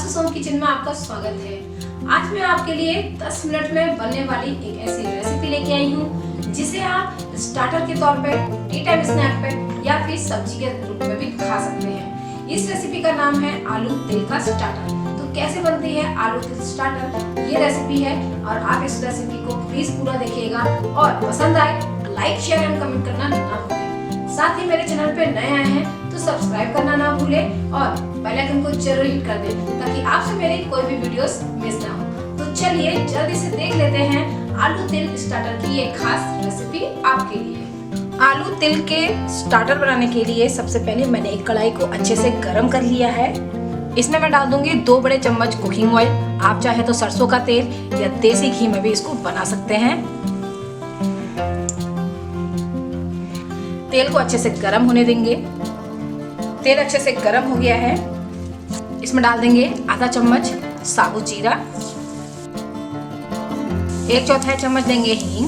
आशीष home kitchen में आपका स्वागत है। आज मैं आपके लिए 10 मिनट में बनने वाली एक ऐसी रेसिपी लेके आई हूँ जिसे आप स्टार्टर के तौर पे, टी टाइम स्नैक पे या फिर सब्जी के रूप में भी खा सकते हैं। इस रेसिपी का नाम है आलू तिल का स्टार्टर। तो कैसे बनती है आलू तिल स्टार्टर, ये रेसिपी है और आप इस रेसिपी को प्लीज पूरा देखिएगा और पसंद आए लाइक, शेयर एंड कमेंट करना ना भूलें। साथ ही मेरे चैनल पे नए आए हैं तो सब्सक्राइब करना ना भूलें और बेल आइकन को जरूर हिट कर दें ताकि आपसे मेरी कोई भी वीडियोस मिस ना हो। तो चलिए जल्दी से देख लेते हैं आलू तिल स्टार्टर की एक खास रेसिपी आपके लिए। आलू तिल के स्टार्टर बनाने के लिए सबसे पहले मैंने एक कढ़ाई को अच्छे से गर्म कर लिया है। इसमें मैं डाल दूंगी 2 बड़े चम्मच कुकिंग ऑयल। आप चाहे तो सरसों का तेल या देसी घी में भी इसको बना सकते हैं। तेल को अच्छे से गर्म होने देंगे। तेल अच्छे से गर्म हो गया है। इसमें डाल देंगे आधा चम्मच साबुत जीरा, 1/4 चम्मच देंगे हींग।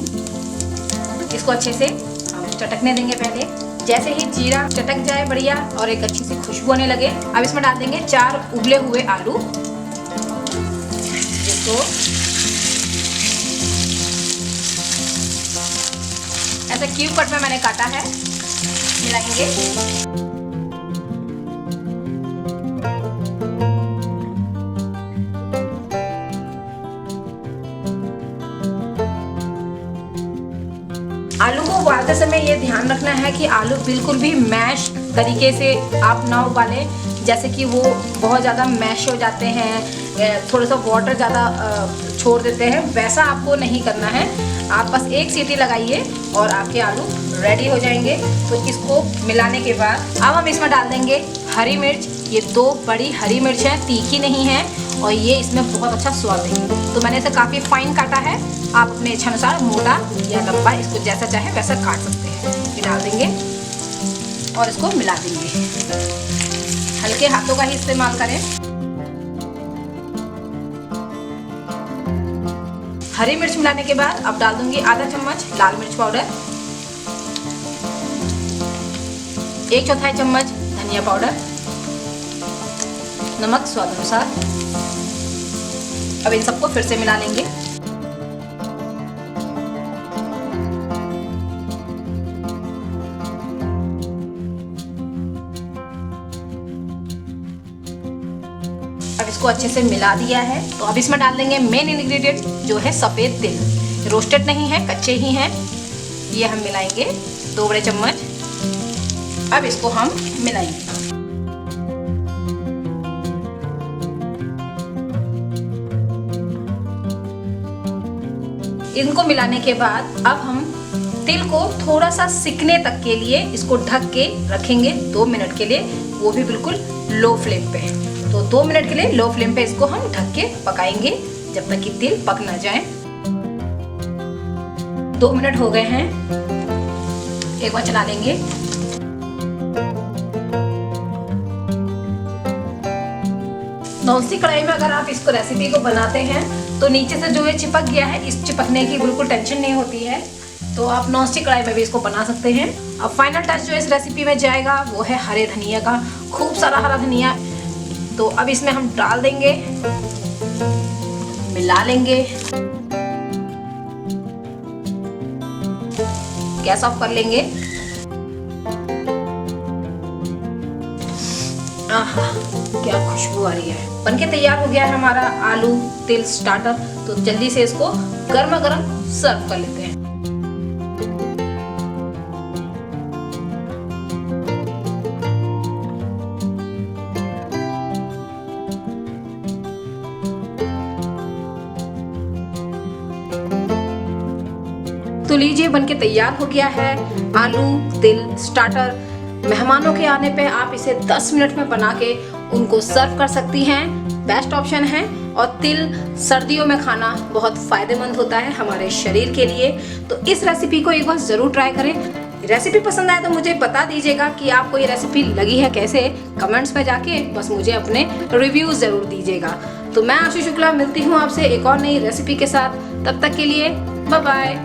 इसको अच्छे से हम चटकने देंगे। पहले जैसे ही जीरा चटक जाए बढ़िया और एक अच्छी सी खुशबू आने लगे, अब इसमें डाल देंगे 4 उबले हुए आलू। इसको ऐसे क्यूब कट में मैंने काटा है, मिलाएंगे। आलू को उबालते समय ये ध्यान रखना है कि आलू बिल्कुल भी मैश तरीके से आप ना उबालें, जैसे कि वो बहुत ज़्यादा मैश हो जाते हैं, थोड़ा सा वाटर ज़्यादा छोड़ देते हैं, वैसा आपको नहीं करना है। आप बस एक सीटी लगाइए और आपके आलू रेडी हो जाएंगे। तो इसको मिलाने के बाद अब हम इसमें डाल देंगे हरी मिर्च। ये 2 बड़ी हरी मिर्च है, तीखी नहीं है और ये इसमें बहुत अच्छा स्वाद देंगे। तो मैंने इसे काफ़ी फाइन काटा है। आप अपने इच्छानुसार मोटा या लंबा इसको जैसा चाहे वैसा काट सकते हैं। ये डाल देंगे और इसको मिला देंगे। हल्के हाथों का ही इस्तेमाल करें। हरी मिर्च मिलाने के बाद अब डाल दूंगी आधा चम्मच लाल मिर्च पाउडर, 1/4 चम्मच धनिया पाउडर, नमक स्वाद अनुसार। अब इन सबको फिर से मिला लेंगे। अब इसको अच्छे से मिला दिया है तो अब इसमें डाल देंगे मेन इंग्रेडिएंट जो है सफ़ेद तिल। रोस्टेड नहीं है, कच्चे ही हैं। ये हम मिलाएंगे 2 बड़े चम्मच। अब इसको हम मिलाएंगे। इनको मिलाने के बाद अब हम तिल को थोड़ा सा सिकने तक के लिए इसको ढक के रखेंगे 2 मिनट के लिए, वो भी बिल्कुल लो फ्लेम पे। तो 2 मिनट के लिए लो फ्लेम पे इसको हम ढक के पकाएंगे जब तक कि तिल पक ना जाए। 2 मिनट हो गए हैं, एक बार चला लेंगे। नॉनस्टिक कढ़ाई में अगर आप इसको रेसिपी को बनाते हैं तो नीचे से जो ये चिपक गया है, इस चिपकने की बिल्कुल टेंशन नहीं होती है। तो आप नॉनस्टिक कढ़ाई में भी इसको बना सकते हैं। अब फाइनल टच जो इस रेसिपी में जाएगा वो है हरे धनिया का, खूब सारा हरा धनिया। तो अब इसमें हम डाल देंगे, मिला लेंगे, गैस ऑफ कर लेंगे। आहा, क्या खुशबू आ रही है। बनके तैयार हो गया है हमारा आलू तिल स्टार्टर। तो जल्दी से इसको गर्मा गर्म सर्व कर लेते हैं। तो लीजिए बनके तैयार हो गया है आलू तिल स्टार्टर। मेहमानों के आने पे आप इसे 10 मिनट में बना के उनको सर्व कर सकती हैं। बेस्ट ऑप्शन है और तिल सर्दियों में खाना बहुत फायदेमंद होता है हमारे शरीर के लिए। तो इस रेसिपी को एक बार ज़रूर ट्राई करें। रेसिपी पसंद आए तो मुझे बता दीजिएगा कि आपको ये रेसिपी लगी है कैसे। कमेंट्स में जाके बस मुझे अपने रिव्यूज़ ज़रूर दीजिएगा। तो मैं आशु शुक्ला मिलती हूँ आपसे एक और नई रेसिपी के साथ। तब तक के लिए बाय बाय।